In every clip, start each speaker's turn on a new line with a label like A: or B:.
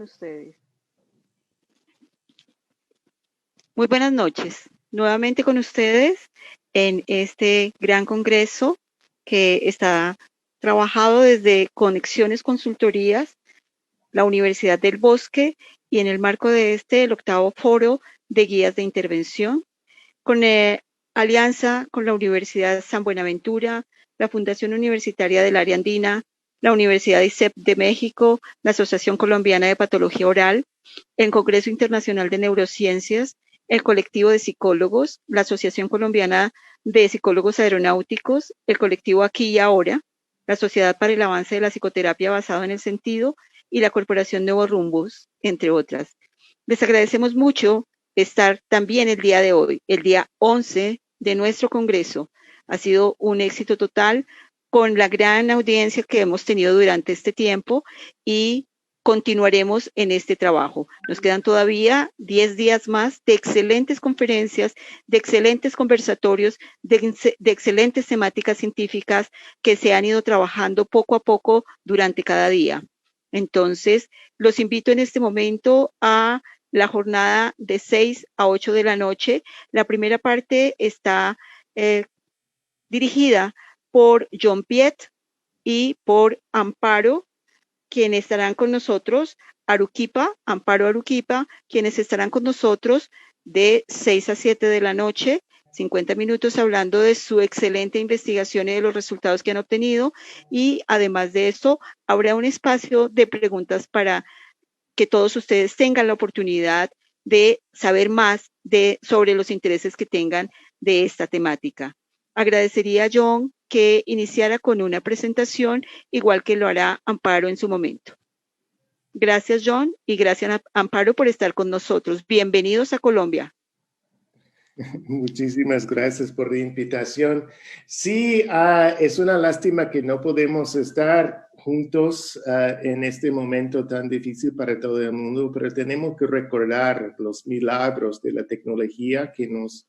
A: ustedes. Muy buenas noches. Nuevamente con ustedes en este gran congreso que está trabajado desde Conexiones Consultorías, la Universidad del Bosque y en el marco de el octavo foro de guías de intervención, con alianza con la Universidad San Buenaventura, la Fundación Universitaria del Área Andina, la Universidad ISEP de México, la Asociación Colombiana de Patología Oral, el Congreso Internacional de Neurociencias, el Colectivo de Psicólogos, la Asociación Colombiana de Psicólogos Aeronáuticos, el Colectivo Aquí y Ahora, la Sociedad para el Avance de la Psicoterapia Basado en el Sentido y la Corporación Nuevos Rumbos, entre otras. Les agradecemos mucho estar también el día de hoy, el día 11 de nuestro Congreso. Ha sido un éxito total con la gran audiencia que hemos tenido durante este tiempo y continuaremos en este trabajo. Nos quedan todavía 10 días más de excelentes conferencias, de excelentes conversatorios, de excelentes temáticas científicas que se han ido trabajando poco a poco durante cada día. Entonces, los invito en este momento a la jornada de 6 a 8 de la noche. La primera parte está dirigida por John Piet y por Amparo, quienes estarán con nosotros, Amparo Aruquipa, quienes estarán con nosotros de 6 a 7 de la noche, 50 minutos hablando de su excelente investigación y de los resultados que han obtenido. Y además de esto, habrá un espacio de preguntas para que todos ustedes tengan la oportunidad de saber más sobre los intereses que tengan de esta temática. Agradecería a John que iniciara con una presentación, igual que lo hará Amparo en su momento. Gracias, John, y gracias, Amparo, por estar con nosotros. Bienvenidos a Colombia.
B: Muchísimas gracias por la invitación. Sí, es una lástima que no podemos estar juntos en este momento tan difícil para todo el mundo, pero tenemos que recordar los milagros de la tecnología que nos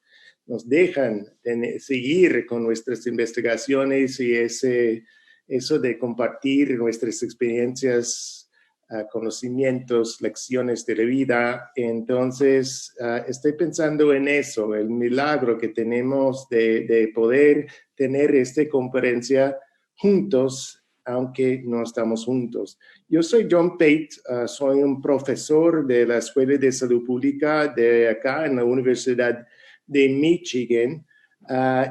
B: dejan seguir con nuestras investigaciones y eso de compartir nuestras experiencias, conocimientos, lecciones de la vida. Entonces, estoy pensando en eso, el milagro que tenemos de poder tener esta conferencia juntos, aunque no estamos juntos. Yo soy John Pate, soy un profesor de la Escuela de Salud Pública de acá en la Universidad de Michigan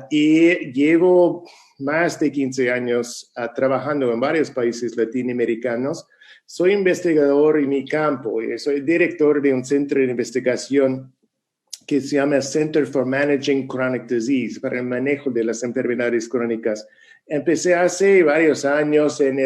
B: y llevo más de 15 años trabajando en varios países latinoamericanos. Soy investigador en mi campo y soy director de un centro de investigación que se llama Center for Managing Chronic Disease, para el manejo de las enfermedades crónicas. Empecé hace varios años en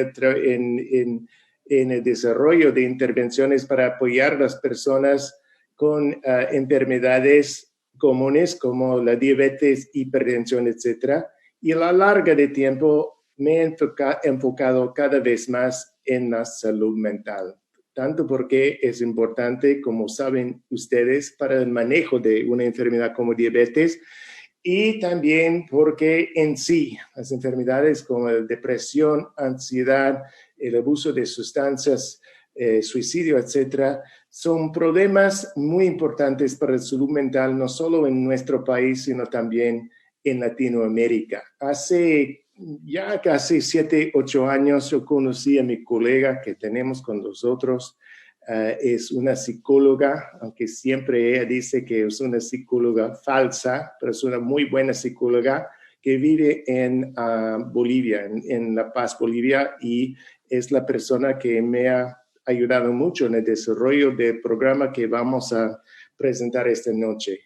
B: el desarrollo de intervenciones para apoyar a las personas con enfermedades comunes como la diabetes, hipertensión, etc. Y a la larga de tiempo me he enfocado cada vez más en la salud mental, tanto porque es importante, como saben ustedes, para el manejo de una enfermedad como diabetes, y también porque en sí las enfermedades como la depresión, ansiedad, el abuso de sustancias, suicidio, etcétera, son problemas muy importantes para la salud mental, no solo en nuestro país, sino también en Latinoamérica. Hace ya casi 7, 8 años yo conocí a mi colega que tenemos con nosotros. Es una psicóloga, aunque siempre ella dice que es una psicóloga falsa, pero es una muy buena psicóloga que vive en Bolivia, en La Paz, Bolivia, y es la persona que me ha ayudado mucho en el desarrollo del programa que vamos a presentar esta noche.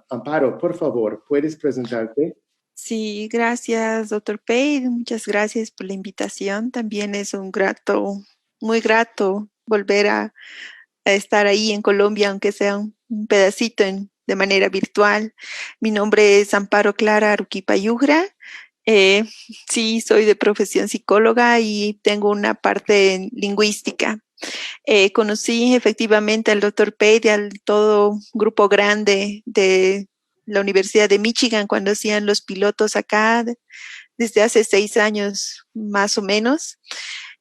B: Amparo, por favor, ¿puedes presentarte?
C: Sí, gracias, doctor Pei. Muchas gracias por la invitación. También es muy grato volver a estar ahí en Colombia, aunque sea un pedacito de manera virtual. Mi nombre es Amparo Clara Aruquipa Yugra. Eh, sí, soy de profesión psicóloga y tengo una parte lingüística. Conocí efectivamente al doctor Pei y al todo grupo grande de la Universidad de Michigan cuando hacían los pilotos acá desde hace 6 años más o menos.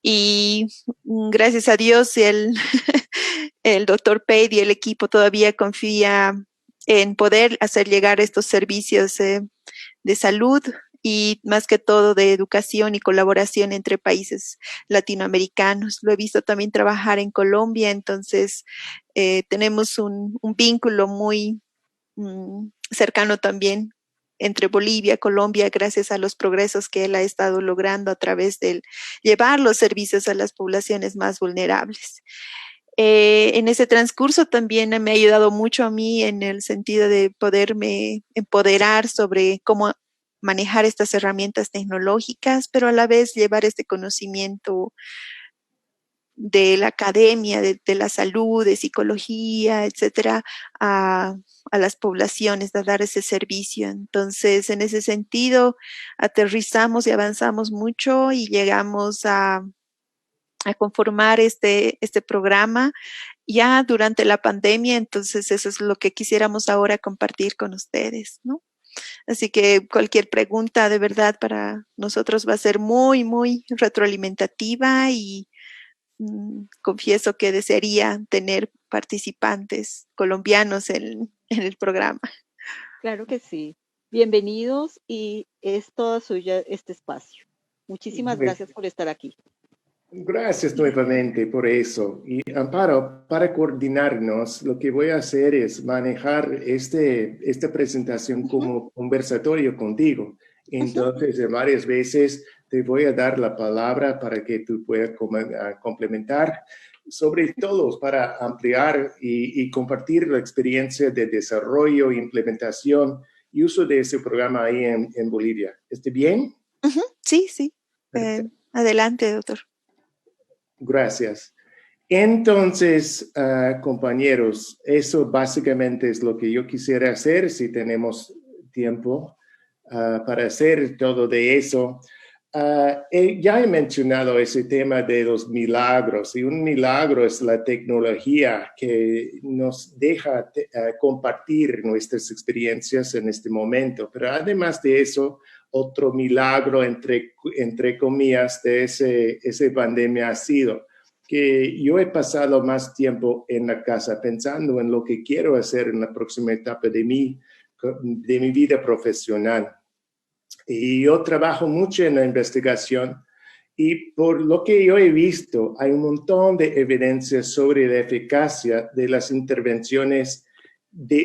C: Y gracias a Dios el doctor Pade y el equipo todavía confía en poder hacer llegar estos servicios de salud y más que todo de educación y colaboración entre países latinoamericanos. Lo he visto también trabajar en Colombia, entonces tenemos un vínculo muy cercano también entre Bolivia, Colombia, gracias a los progresos que él ha estado logrando a través de llevar los servicios a las poblaciones más vulnerables. En ese transcurso también me ha ayudado mucho a mí en el sentido de poderme empoderar sobre cómo manejar estas herramientas tecnológicas, pero a la vez llevar este conocimiento de la academia, de la salud, de psicología, etcétera, a las poblaciones, de dar ese servicio. Entonces, en ese sentido, aterrizamos y avanzamos mucho y llegamos a conformar este programa ya durante la pandemia, entonces eso es lo que quisiéramos ahora compartir con ustedes, ¿no? Así que cualquier pregunta de verdad para nosotros va a ser muy, muy retroalimentativa y confieso que desearía tener participantes colombianos en el programa.
A: Claro que sí. Bienvenidos y es toda suya este espacio. Muchísimas gracias por estar aquí.
B: Gracias nuevamente por eso. Y Amparo, para coordinarnos, lo que voy a hacer es manejar esta presentación como conversatorio contigo. Entonces, varias veces te voy a dar la palabra para que tú puedas complementar, sobre todo para ampliar y compartir la experiencia de desarrollo, implementación y uso de ese programa ahí en Bolivia. ¿Está bien?
C: Sí, sí. Adelante, doctor.
B: Gracias. Entonces, compañeros, eso básicamente es lo que yo quisiera hacer, si tenemos tiempo para hacer todo de eso. Ya he mencionado ese tema de los milagros, y un milagro es la tecnología que nos deja compartir nuestras experiencias en este momento. Pero además de eso, otro milagro, entre comillas, de esa pandemia ha sido que yo he pasado más tiempo en la casa pensando en lo que quiero hacer en la próxima etapa de mi vida profesional. Y yo trabajo mucho en la investigación y por lo que yo he visto, hay un montón de evidencia sobre la eficacia de las intervenciones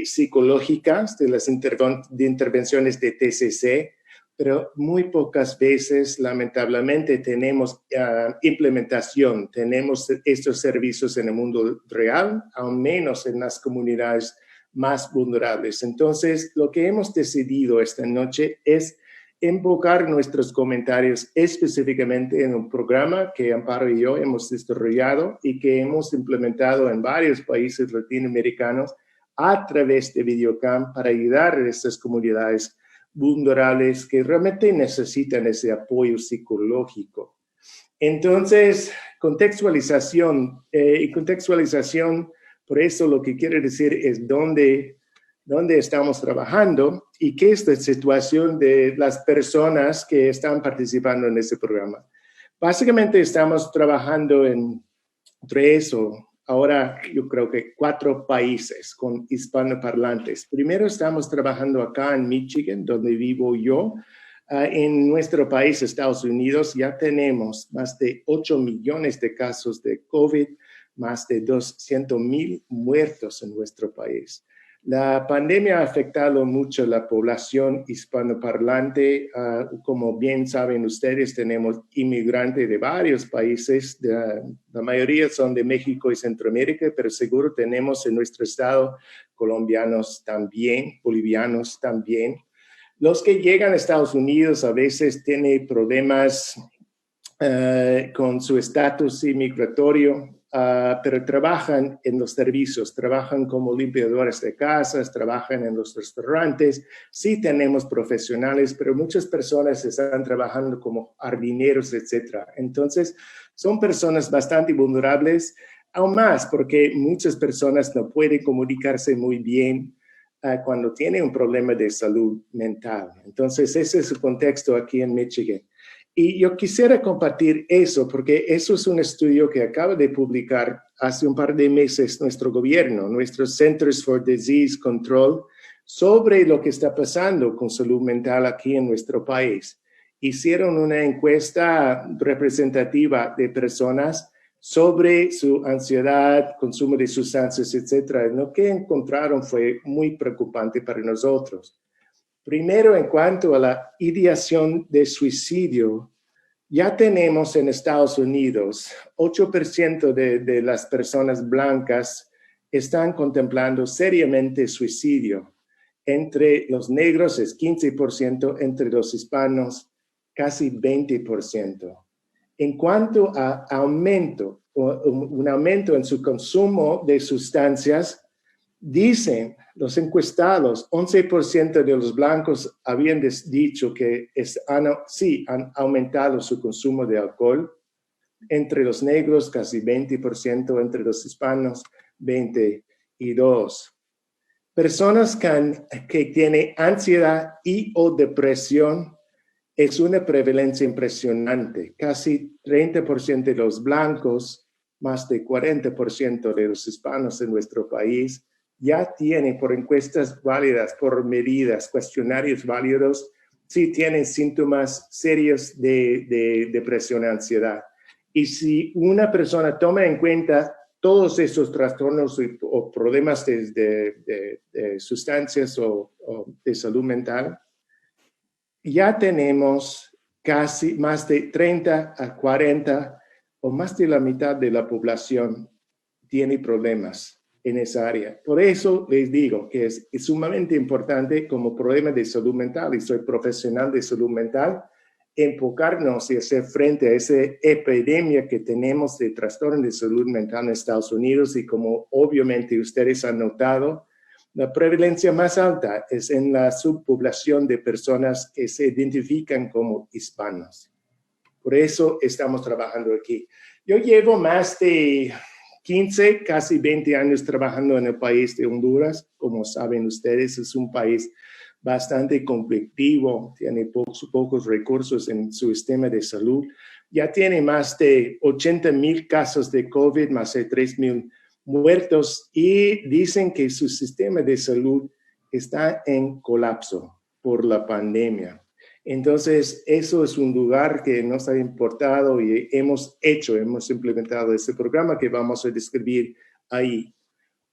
B: psicológicas, de las intervenciones de TCC, pero muy pocas veces, lamentablemente, tenemos implementación, tenemos estos servicios en el mundo real, al menos en las comunidades más vulnerables. Entonces, lo que hemos decidido esta noche es enfocar nuestros comentarios específicamente en un programa que Amparo y yo hemos desarrollado y que hemos implementado en varios países latinoamericanos a través de Videocam para ayudar a estas comunidades vulnerables que realmente necesitan ese apoyo psicológico. Entonces, contextualización, por eso lo que quiero decir es dónde estamos trabajando y qué es la situación de las personas que están participando en este programa. Básicamente estamos trabajando en 3 o ahora yo creo que 4 países con hispanoparlantes. Primero estamos trabajando acá en Michigan, donde vivo yo. En nuestro país, Estados Unidos, ya tenemos más de 8 millones de casos de COVID, más de 200,000 muertos en nuestro país. La pandemia ha afectado mucho a la población hispanoparlante. Como bien saben ustedes, tenemos inmigrantes de varios países. La mayoría son de México y Centroamérica, pero seguro tenemos en nuestro estado colombianos también, bolivianos también. Los que llegan a Estados Unidos a veces tienen problemas con su estatus inmigratorio. Pero trabajan en los servicios, trabajan como limpiadores de casas, trabajan en los restaurantes. Sí tenemos profesionales, pero muchas personas están trabajando como jardineros, etc. Entonces, son personas bastante vulnerables, aún más porque muchas personas no pueden comunicarse muy bien cuando tienen un problema de salud mental. Entonces, ese es el contexto aquí en Michigan. Y yo quisiera compartir eso, porque eso es un estudio que acaba de publicar hace un par de meses nuestro gobierno, nuestros Centers for Disease Control, sobre lo que está pasando con salud mental aquí en nuestro país. Hicieron una encuesta representativa de personas sobre su ansiedad, consumo de sustancias, etcétera. Lo que encontraron fue muy preocupante para nosotros. Primero, en cuanto a la ideación de suicidio, ya tenemos en Estados Unidos 8% de las personas blancas están contemplando seriamente suicidio. Entre los negros es 15%, entre los hispanos casi 20%. En cuanto a un aumento en su consumo de sustancias, dicen los encuestados, 11% de los blancos habían dicho que sí han aumentado su consumo de alcohol. Entre los negros, casi 20%, entre los hispanos, 22%. Personas que tienen ansiedad y o depresión es una prevalencia impresionante. Casi 30% de los blancos, más de 40% de los hispanos en nuestro país, ya tienen por encuestas válidas, por medidas, cuestionarios válidos, sí tienen síntomas serios de depresión y ansiedad. Y si una persona toma en cuenta todos esos trastornos o problemas de sustancias o de salud mental, ya tenemos casi más de 30 a 40 o más de la mitad de la población tiene problemas en esa área. Por eso les digo que es sumamente importante como problema de salud mental, y soy profesional de salud mental, enfocarnos y hacer frente a esa epidemia que tenemos de trastorno de salud mental en Estados Unidos, y como obviamente ustedes han notado, la prevalencia más alta es en la subpoblación de personas que se identifican como hispanos. Por eso estamos trabajando aquí. Yo llevo más de 15, casi 20 años trabajando en el país de Honduras. Como saben ustedes, es un país bastante conflictivo, tiene pocos recursos en su sistema de salud. Ya tiene más de 80,000 casos de COVID, más de 3,000 muertos, y dicen que su sistema de salud está en colapso por la pandemia. Entonces, eso es un lugar que nos ha importado y hemos implementado este programa que vamos a describir ahí.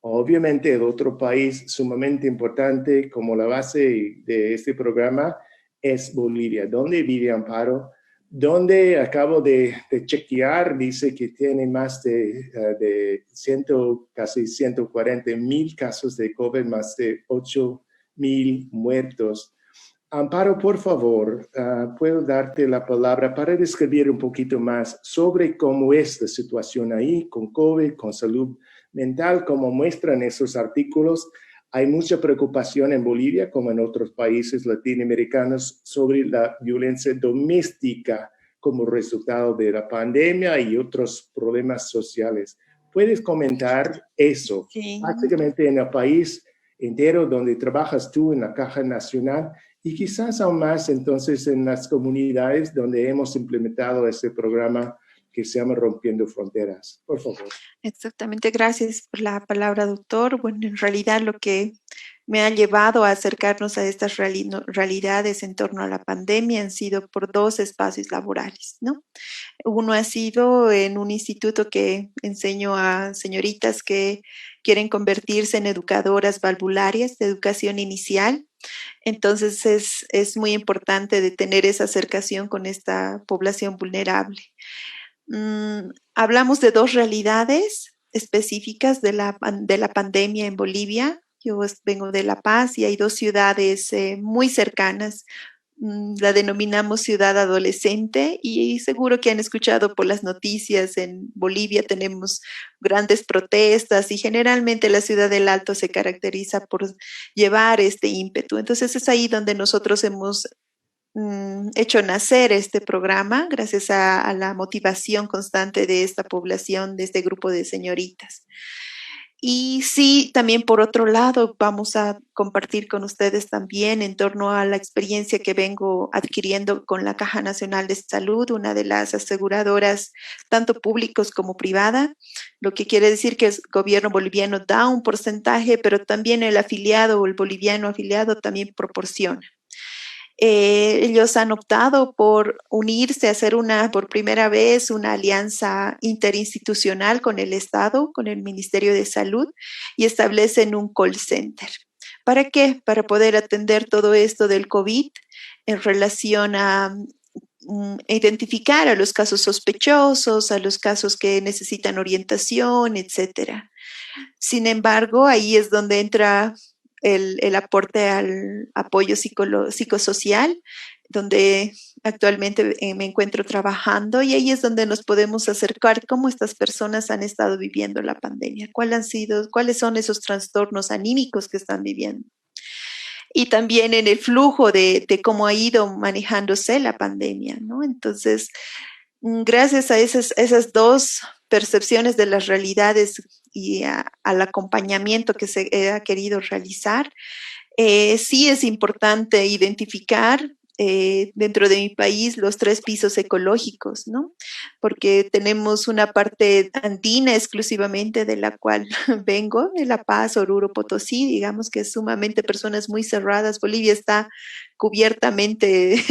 B: Obviamente, el otro país sumamente importante como la base de este programa es Bolivia, donde vive Amparo, donde acabo de chequear, dice que tiene más de casi 140,000 casos de COVID, más de 8,000 muertos. Amparo, por favor, puedo darte la palabra para describir un poquito más sobre cómo es la situación ahí con COVID, con salud mental, como muestran esos artículos. Hay mucha preocupación en Bolivia, como en otros países latinoamericanos, sobre la violencia doméstica como resultado de la pandemia y otros problemas sociales. ¿Puedes comentar eso?
C: Sí.
B: Básicamente en el país entero donde trabajas tú en la Caja Nacional, y quizás aún más entonces en las comunidades donde hemos implementado este programa que se llama Rompiendo Fronteras. Por favor.
C: Exactamente, gracias por la palabra, doctor. Bueno, en realidad lo que me ha llevado a acercarnos a estas realidades en torno a la pandemia han sido por dos espacios laborales, ¿no? Uno ha sido en un instituto que enseño a señoritas que quieren convertirse en educadoras valvularias de educación inicial. Entonces es muy importante de tener esa acercación con esta población vulnerable. Hablamos de dos realidades específicas de la pandemia en Bolivia. Yo vengo de La Paz y hay dos ciudades muy cercanas. La denominamos ciudad adolescente y seguro que han escuchado por las noticias, en Bolivia tenemos grandes protestas y generalmente la ciudad del Alto se caracteriza por llevar este ímpetu. Entonces es ahí donde nosotros hemos hecho nacer este programa gracias a la motivación constante de esta población, de este grupo de señoritas. Y sí, también por otro lado, vamos a compartir con ustedes también en torno a la experiencia que vengo adquiriendo con la Caja Nacional de Salud, una de las aseguradoras, tanto públicos como privada, lo que quiere decir que el gobierno boliviano da un porcentaje, pero también el afiliado o el boliviano afiliado también proporciona. Ellos han optado por unirse, hacer por primera vez una alianza interinstitucional con el Estado, con el Ministerio de Salud, y establecen un call center. ¿Para qué? Para poder atender todo esto del COVID en relación a identificar a los casos sospechosos, a los casos que necesitan orientación, etcétera. Sin embargo, ahí es donde entra el aporte al apoyo psicosocial, donde actualmente me encuentro trabajando, y ahí es donde nos podemos acercar cómo estas personas han estado viviendo la pandemia, cuáles son esos trastornos anímicos que están viviendo. Y también en el flujo de cómo ha ido manejándose la pandemia, ¿no? Entonces, gracias a esas dos percepciones de las realidades y al acompañamiento que se ha querido realizar, sí es importante identificar dentro de mi país los 3 pisos ecológicos, ¿no? Porque tenemos una parte andina exclusivamente de la cual vengo, de La Paz, Oruro, Potosí, digamos que es sumamente personas muy cerradas. Bolivia está cubiertamente,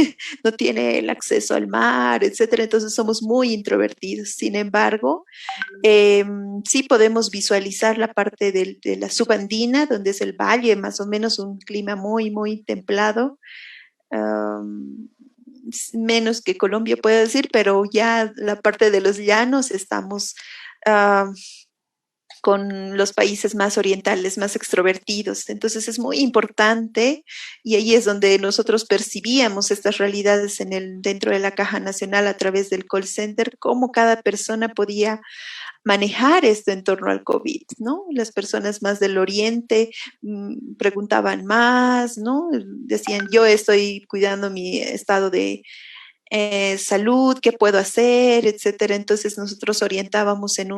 C: no tiene el acceso al mar, etcétera, entonces somos muy introvertidos. Sin embargo, sí podemos visualizar la parte de la subandina, donde es el valle, más o menos un clima muy, muy templado, menos que Colombia, puedo decir, pero ya la parte de los llanos estamos con los países más orientales, más extrovertidos. Entonces es muy importante, y ahí es donde nosotros percibíamos estas realidades dentro de la Caja Nacional a través del call center, cómo cada persona podía manejar esto en torno al COVID, ¿no? Las personas más del oriente preguntaban más, ¿no? Decían, yo estoy cuidando mi estado de salud, qué puedo hacer, etcétera. Entonces nosotros orientábamos en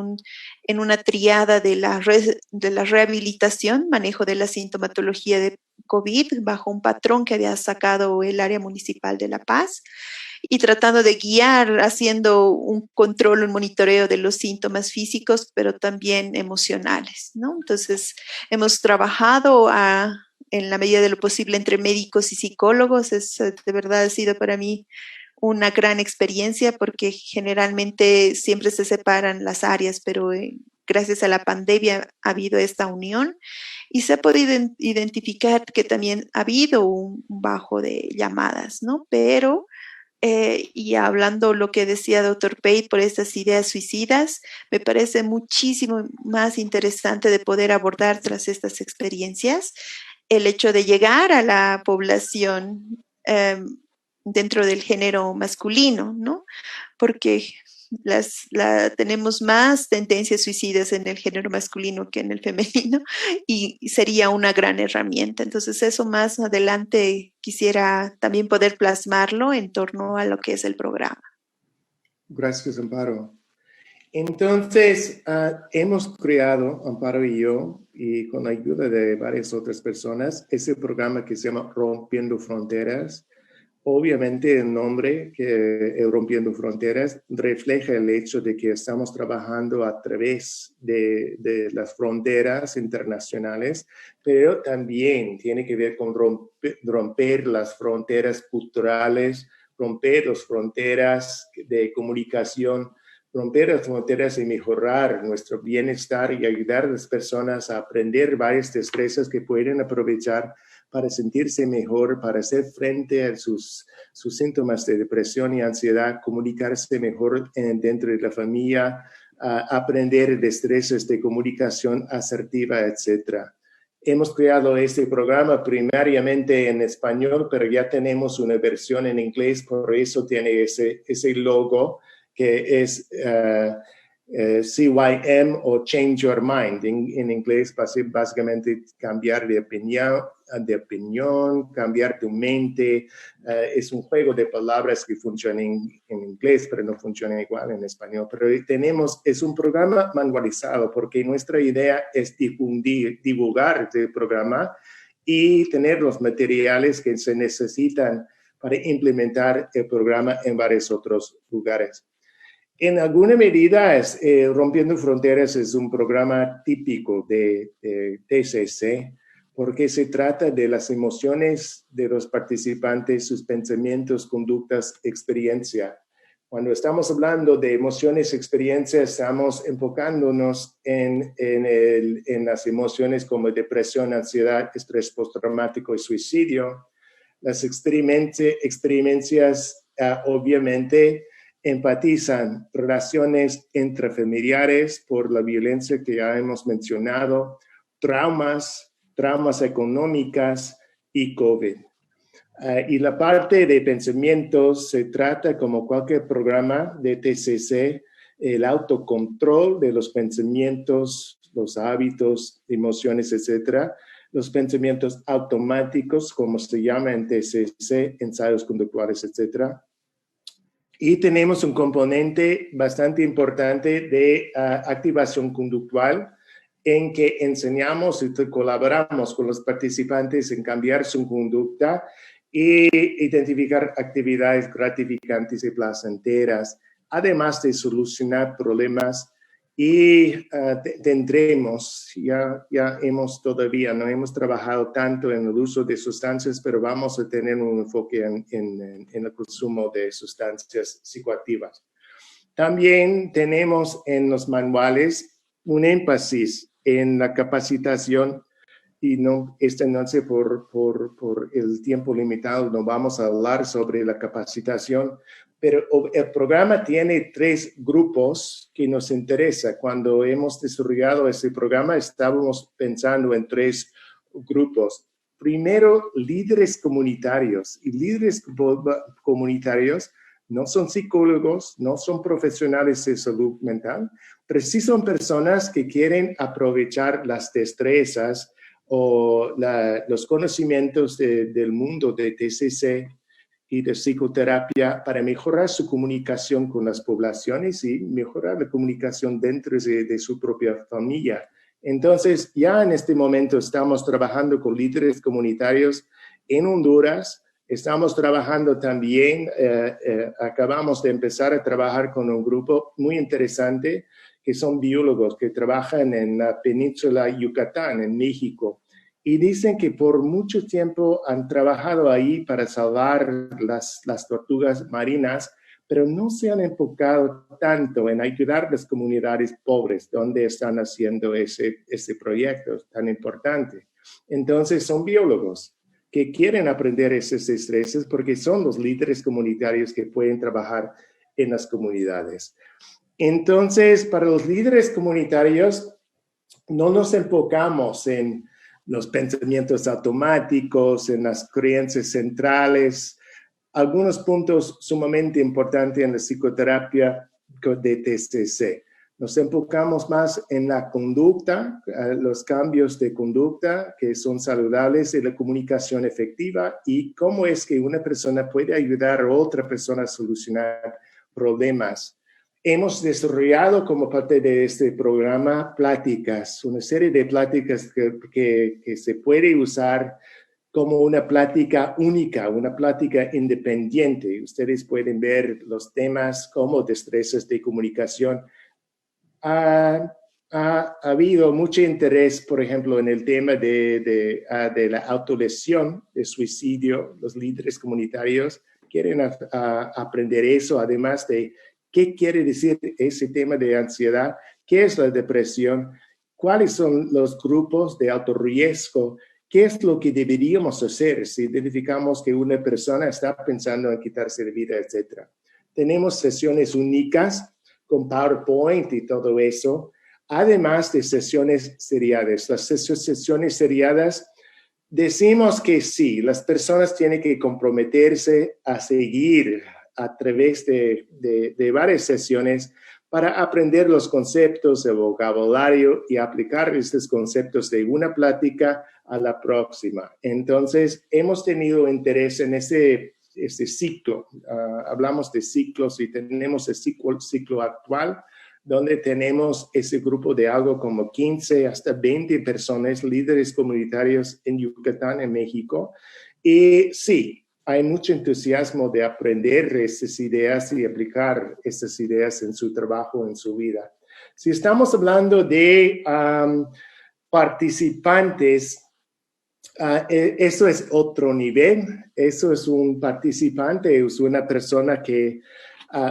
C: una triada de la rehabilitación, manejo de la sintomatología de COVID, bajo un patrón que había sacado el área municipal de La Paz, y tratando de guiar, haciendo un control, un monitoreo de los síntomas físicos, pero también emocionales, ¿no? Entonces, hemos trabajado en la medida de lo posible entre médicos y psicólogos. De verdad ha sido para mí una gran experiencia, porque generalmente siempre se separan las áreas, pero gracias a la pandemia ha habido esta unión y se ha podido identificar que también ha habido un bajo de llamadas, ¿no? Pero y hablando lo que decía doctor Pate por estas ideas suicidas, me parece muchísimo más interesante de poder abordar tras estas experiencias el hecho de llegar a la población dentro del género masculino, ¿no? Porque tenemos más tendencias suicidas en el género masculino que en el femenino, y sería una gran herramienta. Entonces eso más adelante quisiera también poder plasmarlo en torno a lo que es el programa.
B: Gracias, Amparo. Entonces, hemos creado, Amparo y yo, y con la ayuda de varias otras personas, ese programa que se llama Rompiendo Fronteras. Obviamente el nombre, Rompiendo Fronteras, refleja el hecho de que estamos trabajando a través de las fronteras internacionales, pero también tiene que ver con romper las fronteras culturales, romper las fronteras de comunicación, romper las fronteras y mejorar nuestro bienestar y ayudar a las personas a aprender varias destrezas que pueden aprovechar para sentirse mejor, para hacer frente a sus síntomas de depresión y ansiedad, comunicarse mejor dentro de la familia, aprender destrezas de comunicación asertiva, etc. Hemos creado este programa primariamente en español, pero ya tenemos una versión en inglés, por eso tiene ese logo que es CYM o Change Your Mind. En inglés, básicamente cambiar de opinión, cambiar tu mente. Es un juego de palabras que funciona en inglés, pero no funciona igual en español. Pero es un programa manualizado porque nuestra idea es divulgar este programa y tener los materiales que se necesitan para implementar el programa en varios otros lugares. En alguna medida, Rompiendo Fronteras es un programa típico de TCC porque se trata de las emociones de los participantes, sus pensamientos, conductas, experiencia. Cuando estamos hablando de emociones, experiencias, estamos enfocándonos en las emociones como depresión, ansiedad, estrés postraumático y suicidio. Las experiencias, obviamente, empatizan relaciones intrafamiliares por la violencia que ya hemos mencionado, traumas económicas y COVID. Y la parte de pensamientos se trata, como cualquier programa de TCC, el autocontrol de los pensamientos, los hábitos, emociones, etcétera. Los pensamientos automáticos, como se llama en TCC, ensayos conductuales, etcétera. Y tenemos un componente bastante importante de activación conductual en que enseñamos y colaboramos con los participantes en cambiar su conducta e identificar actividades gratificantes y placenteras, además de solucionar problemas. Y tendremos, todavía no hemos trabajado tanto en el uso de sustancias, pero vamos a tener un enfoque en el consumo de sustancias psicoactivas. También tenemos en los manuales un énfasis en la capacitación y esta noche por el tiempo limitado no vamos a hablar sobre la capacitación, pero el programa tiene 3 grupos que nos interesa. Cuando hemos desarrollado ese programa, estábamos pensando en 3 grupos. Primero, líderes comunitarios. Y líderes comunitarios no son psicólogos, no son profesionales de salud mental, pero sí son personas que quieren aprovechar las destrezas o los conocimientos del mundo de TCC y de psicoterapia para mejorar su comunicación con las poblaciones y mejorar la comunicación dentro de su propia familia. Entonces, ya en este momento estamos trabajando con líderes comunitarios en Honduras. Estamos trabajando también, acabamos de empezar a trabajar con un grupo muy interesante que son biólogos que trabajan en la península Yucatán, en México. Y dicen que por mucho tiempo han trabajado ahí para salvar las tortugas marinas, pero no se han enfocado tanto en ayudar a las comunidades pobres donde están haciendo ese proyecto tan importante. Entonces son biólogos que quieren aprender esos estreses porque son los líderes comunitarios que pueden trabajar en las comunidades. Entonces, para los líderes comunitarios, no nos enfocamos en los pensamientos automáticos, en las creencias centrales, algunos puntos sumamente importantes en la psicoterapia de TCC. Nos enfocamos más en la conducta, los cambios de conducta que son saludables y la comunicación efectiva y cómo es que una persona puede ayudar a otra persona a solucionar problemas. Hemos desarrollado como parte de este programa pláticas, una serie de pláticas que se puede usar como una plática única, una plática independiente. Ustedes pueden ver los temas como destrezas de comunicación. Ha habido mucho interés, por ejemplo, en el tema de la autolesión, de suicidio. Los líderes comunitarios quieren aprender eso, además de qué quiere decir ese tema de ansiedad, qué es la depresión, cuáles son los grupos de alto riesgo, qué es lo que deberíamos hacer si identificamos que una persona está pensando en quitarse la vida, etc. Tenemos sesiones únicas con PowerPoint y todo eso, además de sesiones seriadas. Las sesiones seriadas decimos que sí, las personas tienen que comprometerse a seguir a través de varias sesiones, para aprender los conceptos, el vocabulario y aplicar estos conceptos de una plática a la próxima. Entonces, hemos tenido interés en este ciclo. Hablamos de ciclos y tenemos el ciclo actual, donde tenemos ese grupo de algo como 15 hasta 20 personas, líderes comunitarios en Yucatán, en México. Y sí, hay mucho entusiasmo de aprender estas ideas y aplicar estas ideas en su trabajo, en su vida. Si estamos hablando de participantes, eso es otro nivel. Eso es un participante, es una persona que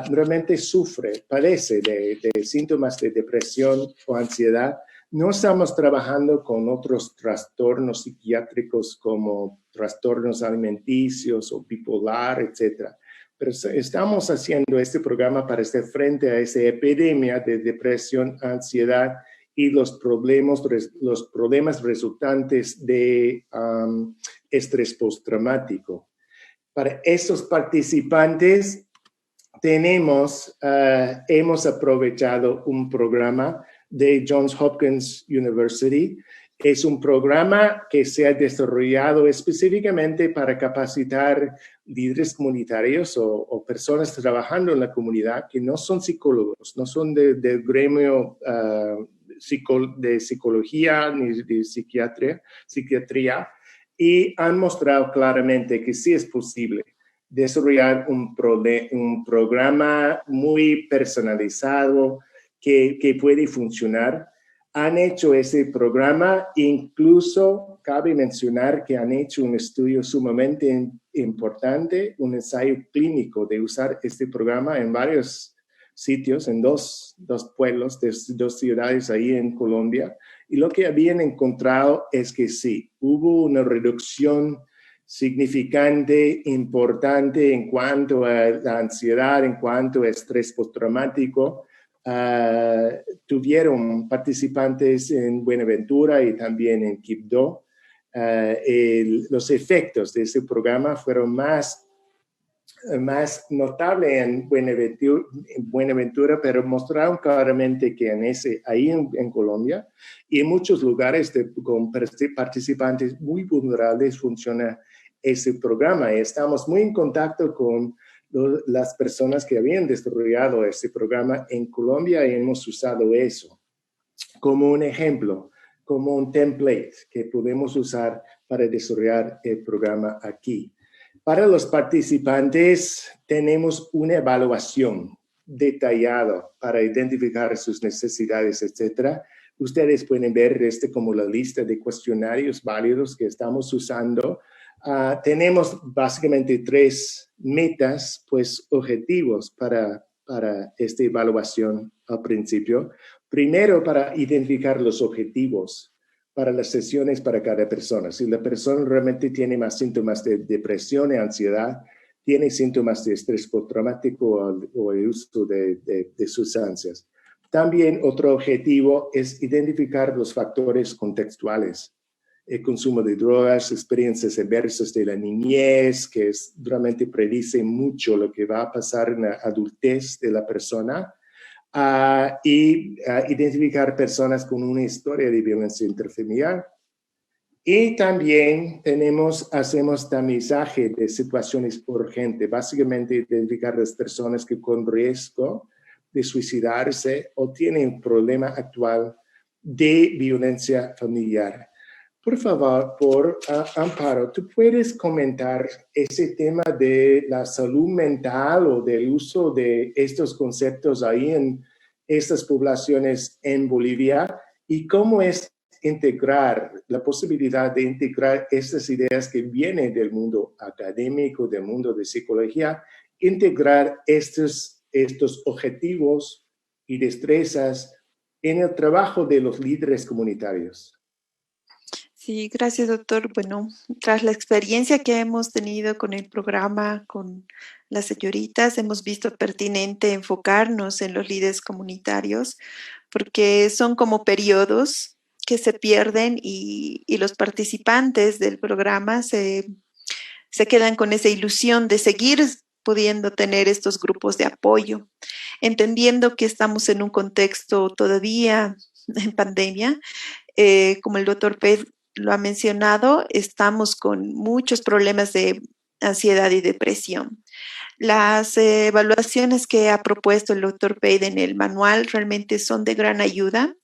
B: realmente sufre, padece de síntomas de depresión o ansiedad. No estamos trabajando con otros trastornos psiquiátricos como trastornos alimenticios o bipolar, etc. Pero estamos haciendo este programa para hacer frente a esa epidemia de depresión, ansiedad y los problemas resultantes de estrés postraumático. Para estos participantes hemos aprovechado un programa de Johns Hopkins University. Es un programa que se ha desarrollado específicamente para capacitar líderes comunitarios o personas trabajando en la comunidad que no son psicólogos, no son del gremio de psicología ni de psiquiatría, y han mostrado claramente que sí es posible desarrollar un programa muy personalizado que puede funcionar. Han hecho ese programa, incluso cabe mencionar que han hecho un estudio sumamente importante, un ensayo clínico de usar este programa en varios sitios, en dos pueblos, dos ciudades ahí en Colombia, y lo que habían encontrado es que sí, hubo una reducción significante, importante en cuanto a la ansiedad, en cuanto a estrés postraumático. Tuvieron participantes en Buenaventura y también en Quibdó. Los efectos de ese programa fueron más notables en Buenaventura, pero mostraron claramente que ahí en Colombia y en muchos lugares con participantes muy vulnerables funciona ese programa. Y estamos muy en contacto con las personas que habían desarrollado ese programa en Colombia y hemos usado eso como un ejemplo, como un template que podemos usar para desarrollar el programa aquí. Para los participantes tenemos una evaluación detallada para identificar sus necesidades, etc. Ustedes pueden ver como la lista de cuestionarios válidos que estamos usando. Tenemos básicamente 3 metas, pues objetivos para esta evaluación al principio. Primero, para identificar los objetivos para las sesiones para cada persona. Si la persona realmente tiene más síntomas de depresión y ansiedad, tiene síntomas de estrés postraumático o el uso de sustancias. También otro objetivo es identificar los factores contextuales. El consumo de drogas, experiencias adversas de la niñez, que realmente predice mucho lo que va a pasar en la adultez de la persona. Identificar personas con una historia de violencia intrafamiliar. Y también hacemos tamizaje de situaciones urgentes, básicamente identificar las personas que con riesgo de suicidarse o tienen un problema actual de violencia familiar. Por favor, Amparo, ¿tú puedes comentar ese tema de la salud mental o del uso de estos conceptos ahí en estas poblaciones en Bolivia y cómo es integrar, la posibilidad de integrar estas ideas que vienen del mundo académico, del mundo de psicología, integrar estos objetivos y destrezas en el trabajo de los líderes comunitarios?
C: Sí, gracias, doctor. Bueno, tras la experiencia que hemos tenido con el programa, con las señoritas, hemos visto pertinente enfocarnos en los líderes comunitarios porque son como periodos que se pierden y los participantes del programa se quedan con esa ilusión de seguir pudiendo tener estos grupos de apoyo. entendiendo que estamos en un contexto todavía en pandemia. Como el doctor Pez lo ha mencionado, estamos con muchos problemas de ansiedad y depresión. Las evaluaciones que ha propuesto el doctor Pez en el manual realmente son de gran ayuda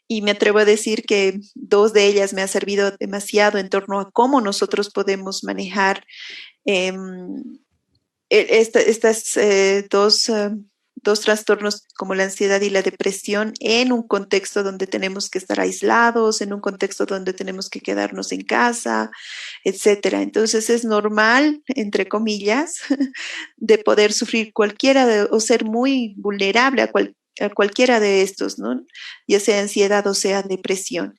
C: y me atrevo a decir que dos de ellas me han servido demasiado en torno a cómo nosotros podemos manejar estas dos trastornos como la ansiedad y la depresión en un contexto donde tenemos que estar aislados, en un contexto donde tenemos que quedarnos en casa, etcétera. Entonces es normal, entre comillas, de poder sufrir o ser muy vulnerable a cualquiera de estos, ¿no? Ya sea ansiedad o sea depresión.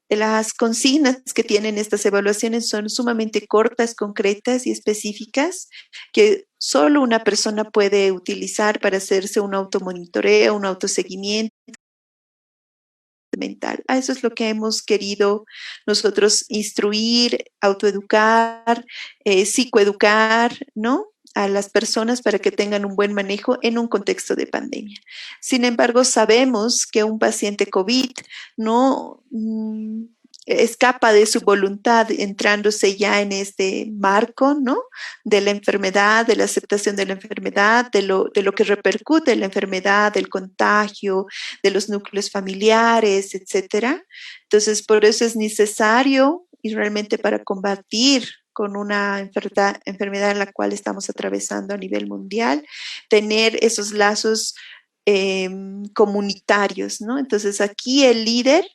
C: Las consignas que tienen estas evaluaciones son sumamente cortas, concretas y específicas que solo una persona puede utilizar para hacerse un automonitoreo, un autoseguimiento mental. A eso es lo que hemos querido nosotros instruir, autoeducar, psicoeducar, ¿no? A las personas para que tengan un buen manejo en un contexto de pandemia. Sin embargo, sabemos que un paciente COVID no escapa de su voluntad entrándose ya en este marco, ¿no? De la enfermedad, de la aceptación de la enfermedad, de lo que repercute en la enfermedad, del contagio, de los núcleos familiares, etcétera. Entonces, por eso es necesario y realmente para combatir con una enfermedad en la cual estamos atravesando a nivel mundial, tener esos lazos comunitarios, ¿no? Entonces aquí el líder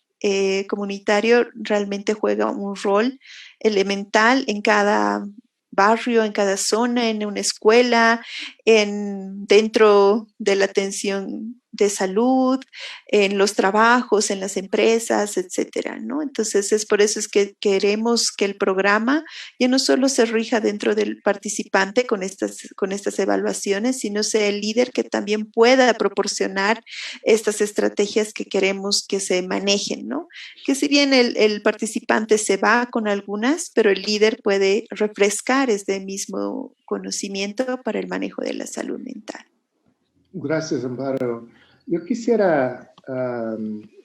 C: comunitario realmente juega un rol elemental en cada barrio, en cada zona, en una escuela, dentro de la atención de salud, en los trabajos, en las empresas, etcétera, ¿no? Entonces es por eso es que queremos que el programa ya no solo se rija dentro del participante con estas evaluaciones, sino sea el líder que también pueda proporcionar estas estrategias que queremos que se manejen, ¿no? Que si bien el participante se va con algunas, pero el líder puede refrescar este mismo conocimiento para el manejo de la salud mental.
B: Gracias, Amparo. Yo quisiera,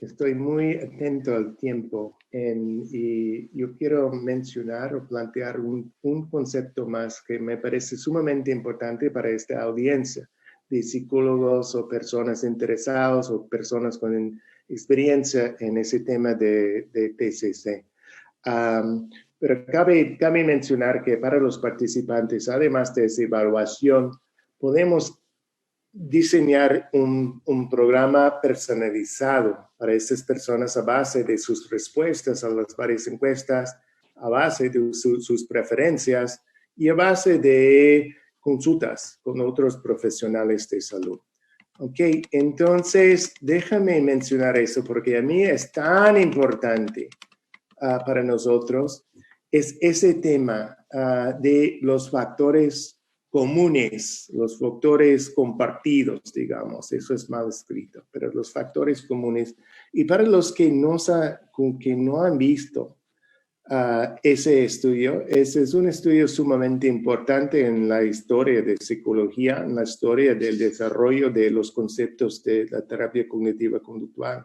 B: estoy muy atento al tiempo y yo quiero mencionar o plantear un concepto más que me parece sumamente importante para esta audiencia de psicólogos o personas interesadas o personas con experiencia en ese tema de TCC. Pero cabe mencionar que para los participantes, además de esa evaluación, podemos diseñar un programa personalizado para esas personas a base de sus respuestas a las varias encuestas, a base de sus preferencias y a base de consultas con otros profesionales de salud. Ok, entonces déjame mencionar eso porque a mí es tan importante para nosotros, es ese tema de los factores comunes, los factores compartidos, digamos, eso es mal escrito, pero los factores comunes. Y para los que no han visto ese estudio, ese es un estudio sumamente importante en la historia de psicología, en la historia del desarrollo de los conceptos de la terapia cognitiva conductual.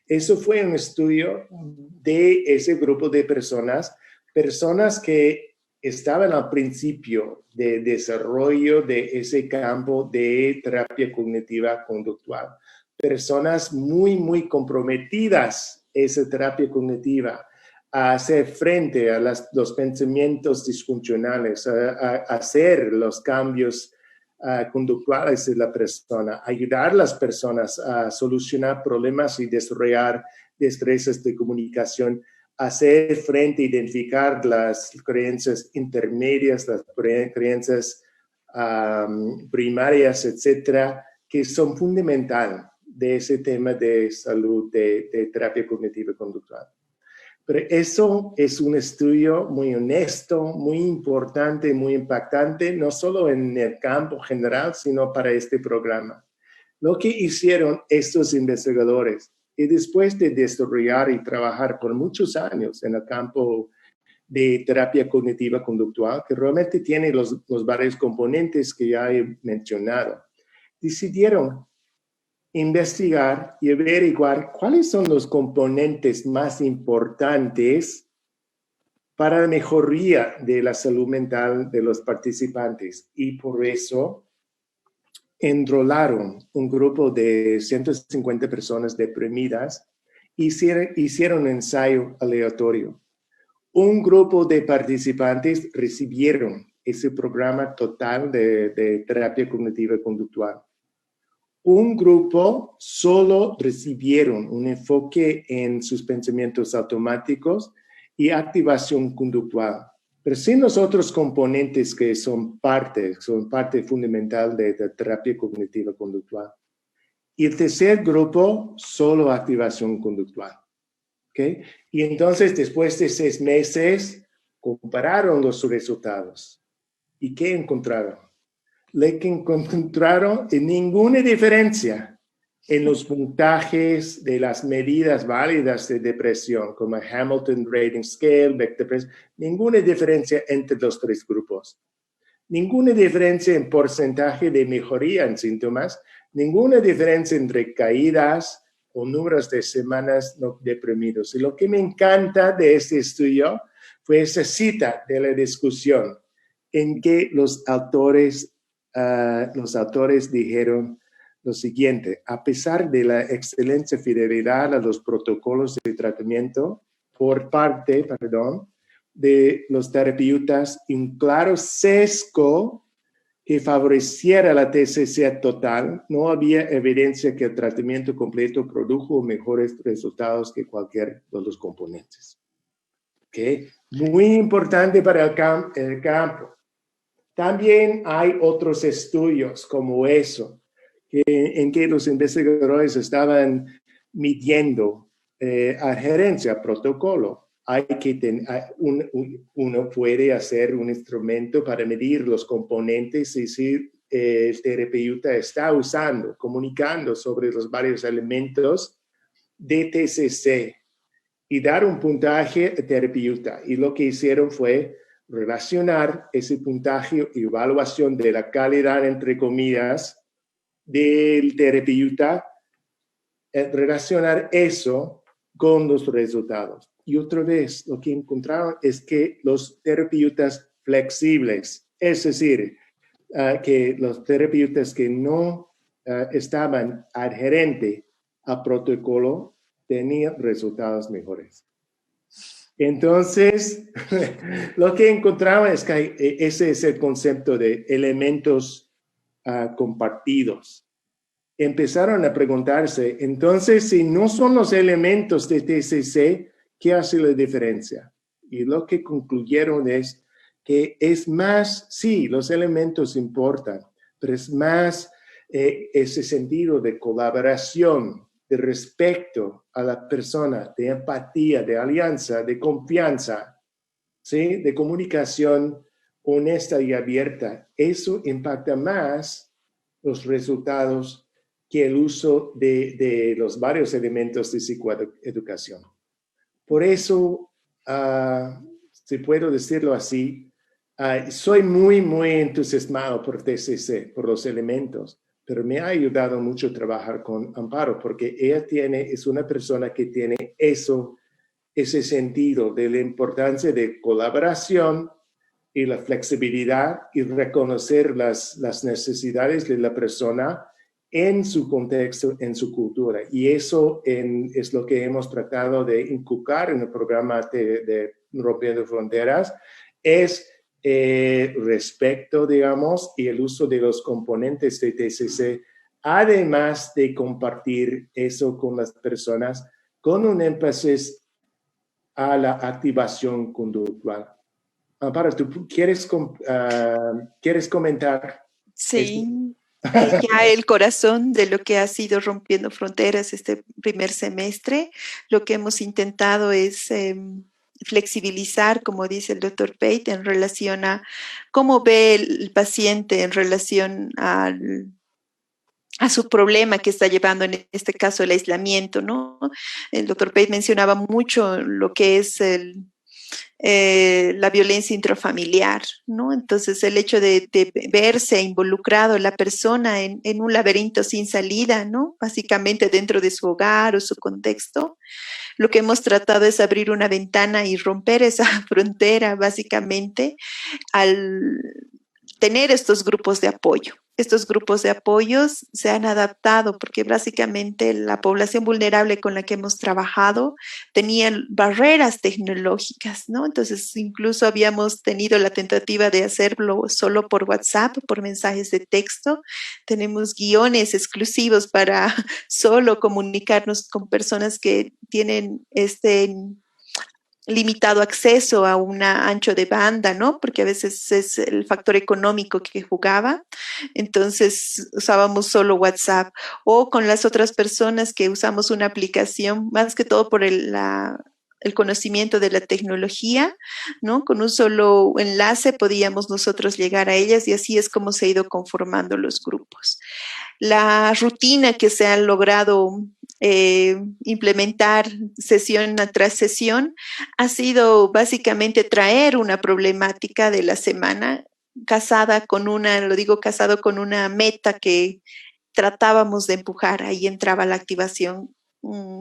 B: Eso fue un estudio de ese grupo de personas que estaban al principio de desarrollo de ese campo de terapia cognitiva conductual. Personas muy, muy comprometidas a esa terapia cognitiva, a hacer frente a los pensamientos disfuncionales, a hacer los cambios conductuales de la persona, ayudar a las personas a solucionar problemas y desarrollar destrezas de comunicación, hacer frente, identificar las creencias intermedias, las creencias primarias, etcétera, que son fundamentales de ese tema de salud, de terapia cognitiva conductual. Pero eso es un estudio muy honesto, muy importante, muy impactante, no solo en el campo general, sino para este programa. Lo que hicieron estos investigadores, y después de desarrollar y trabajar por muchos años en el campo de terapia cognitiva conductual, que realmente tiene los varios componentes que ya he mencionado, decidieron investigar y averiguar cuáles son los componentes más importantes para la mejoría de la salud mental de los participantes. Y por eso enrolaron un grupo de 150 personas deprimidas y hicieron un ensayo aleatorio. Un grupo de participantes recibieron ese programa total de terapia cognitiva conductual. Un grupo solo recibieron un enfoque en sus pensamientos automáticos y activación conductual, pero sin los otros componentes que son parte fundamental de la terapia cognitiva conductual. Y el tercer grupo, solo activación conductual. ¿Okay? Y entonces, después de 6 meses, compararon los resultados. ¿Y qué encontraron? Que encontraron ninguna diferencia en los puntajes de las medidas válidas de depresión, como Hamilton Rating Scale, Vector, ninguna diferencia entre los 3 grupos. Ninguna diferencia en porcentaje de mejoría en síntomas, ninguna diferencia entre caídas o números de semanas no deprimidos. Y lo que me encanta de este estudio fue esa cita de la discusión en que los autores dijeron lo siguiente: a pesar de la excelente fidelidad a los protocolos de tratamiento por parte, de los terapeutas, un claro sesgo que favoreciera la TCC total, no había evidencia que el tratamiento completo produjo mejores resultados que cualquier de los componentes. ¿Okay? Muy importante para el campo. También hay otros estudios como eso, en que los investigadores estaban midiendo adherencia, protocolo. Uno puede hacer un instrumento para medir los componentes y si el terapeuta está usando, comunicando sobre los varios elementos de TCC y dar un puntaje al terapeuta. Y lo que hicieron fue relacionar ese puntaje y evaluación de la calidad, entre comillas, del terapeuta, relacionar eso con los resultados. Y otra vez, lo que encontraron es que los terapeutas flexibles, es decir, que los terapeutas que no estaban adherentes al protocolo tenían resultados mejores. Entonces, lo que encontraban es que ese es el concepto de elementos compartidos. Empezaron a preguntarse, entonces, si no son los elementos de TCC, ¿qué hace la diferencia? Y lo que concluyeron es que es más, sí, los elementos importan, pero es más ese sentido de colaboración, de respeto a la persona, de empatía, de alianza, de confianza, ¿sí? De comunicación honesta y abierta. Eso impacta más los resultados que el uso de los varios elementos de psicoeducación. Por eso, si puedo decirlo así, soy muy, muy entusiasmado por TCC, por los elementos, pero me ha ayudado mucho trabajar con Amparo, porque ella es una persona que tiene ese sentido de la importancia de colaboración y la flexibilidad y reconocer las necesidades de la persona en su contexto, en su cultura. Y eso es lo que hemos tratado de inculcar en el programa de Rompiendo Fronteras, es respeto, digamos, y el uso de los componentes de TCC, además de compartir eso con las personas, con un énfasis a la activación conductual. Amparo, ¿tú quieres comentar?
C: Sí, ya el corazón de lo que ha sido Rompiendo Fronteras este primer semestre, lo que hemos intentado es flexibilizar, como dice el doctor Pate, en relación a cómo ve el paciente en relación a su problema que está llevando, en este caso, el aislamiento, ¿no? El doctor Pate mencionaba mucho lo que es la violencia intrafamiliar, ¿no? Entonces el hecho de verse involucrado la persona en un laberinto sin salida, ¿no? Básicamente dentro de su hogar o su contexto, lo que hemos tratado es abrir una ventana y romper esa frontera básicamente al tener estos grupos de apoyo. Estos grupos de apoyos se han adaptado porque básicamente la población vulnerable con la que hemos trabajado tenían barreras tecnológicas, ¿no? Entonces, incluso habíamos tenido la tentativa de hacerlo solo por WhatsApp, por mensajes de texto. Tenemos guiones exclusivos para solo comunicarnos con personas que tienen limitado acceso a un ancho de banda, ¿no? Porque a veces es el factor económico que jugaba. Entonces usábamos solo WhatsApp o con las otras personas que usamos una aplicación, más que todo por el conocimiento de la tecnología, ¿no? Con un solo enlace podíamos nosotros llegar a ellas y así es como se ha ido conformando los grupos. La rutina que se ha logrado implementar sesión tras sesión ha sido básicamente traer una problemática de la semana casada con casado con una meta que tratábamos de empujar. Ahí entraba la activación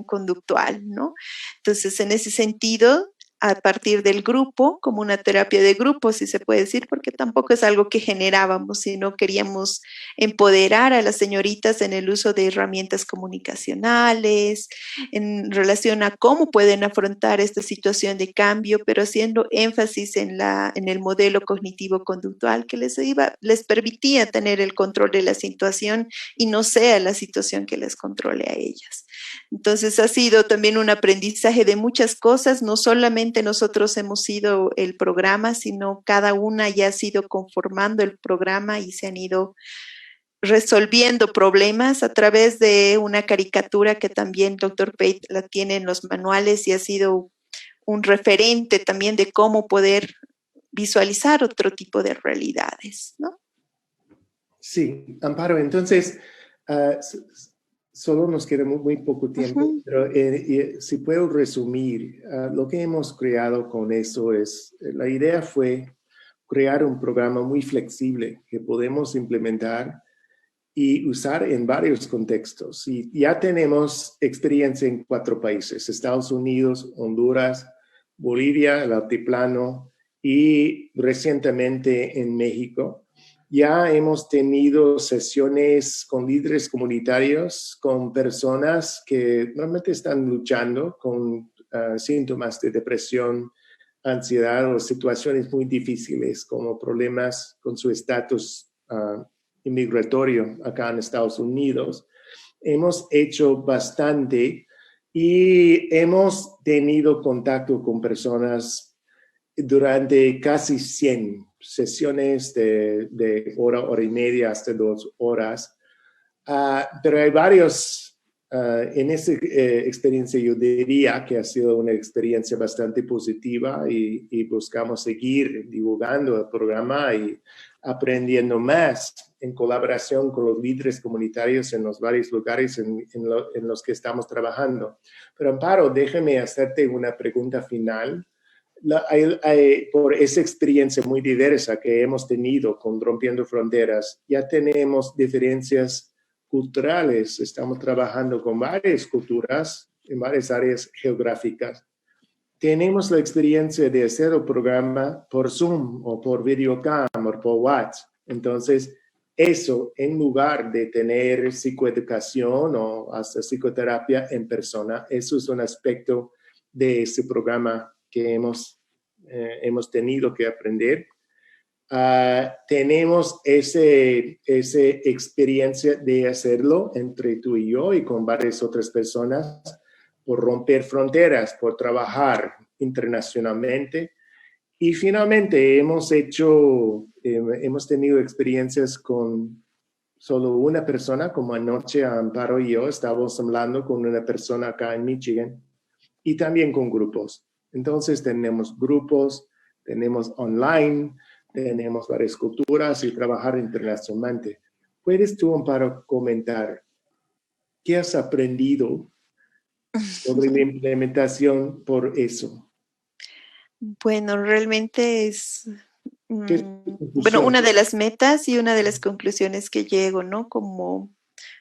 C: conductual, ¿no? Entonces, en ese sentido, a partir del grupo, como una terapia de grupo, si se puede decir, porque tampoco es algo que generábamos, sino queríamos empoderar a las señoritas en el uso de herramientas comunicacionales, en relación a cómo pueden afrontar esta situación de cambio, pero haciendo énfasis en el modelo cognitivo-conductual que les permitía tener el control de la situación y no sea la situación que les controle a ellas. Entonces ha sido también un aprendizaje de muchas cosas, no solamente nosotros hemos sido el programa, sino cada una ya ha sido conformando el programa y se han ido resolviendo problemas a través de una caricatura que también Dr. Pate la tiene en los manuales y ha sido un referente también de cómo poder visualizar otro tipo de realidades, ¿no?
B: Sí, Amparo, entonces, solo nos queda muy poco tiempo, pero si puedo resumir, lo que hemos creado con eso es, la idea fue crear un programa muy flexible que podemos implementar y usar en varios contextos. Y ya tenemos experiencia en 4 países, Estados Unidos, Honduras, Bolivia, el Altiplano y recientemente en México. Ya hemos tenido sesiones con líderes comunitarios, con personas que normalmente están luchando con síntomas de depresión, ansiedad o situaciones muy difíciles como problemas con su estatus inmigratorio acá en Estados Unidos. Hemos hecho bastante y hemos tenido contacto con personas durante casi 100 sesiones de hora y media hasta 2 horas. Pero hay varios, en esa experiencia yo diría que ha sido una experiencia bastante positiva y buscamos seguir divulgando el programa y aprendiendo más en colaboración con los líderes comunitarios en los varios lugares en los que estamos trabajando. Pero Amparo, déjame hacerte una pregunta final. Por esa experiencia muy diversa que hemos tenido con Rompiendo Fronteras, ya tenemos diferencias culturales, estamos trabajando con varias culturas en varias áreas geográficas. Tenemos la experiencia de hacer el programa por Zoom o por videocam o por WhatsApp. Entonces, eso en lugar de tener psicoeducación o hasta psicoterapia en persona, eso es un aspecto de ese programa que hemos tenido que aprender. Tenemos esa experiencia de hacerlo entre tú y yo y con varias otras personas por romper fronteras, por trabajar internacionalmente. Y finalmente hemos tenido experiencias con solo una persona, como anoche Amparo y yo estábamos hablando con una persona acá en Michigan, y también con grupos. Entonces tenemos grupos, tenemos online, tenemos varias culturas y trabajar internacionalmente. ¿Puedes tú, Amparo, comentar qué has aprendido sobre la implementación por eso?
C: Bueno, realmente es,
B: ¿Qué es tu
C: bueno,
B: conclusión?
C: una de las metas y una de las conclusiones que llego, ¿no? Como,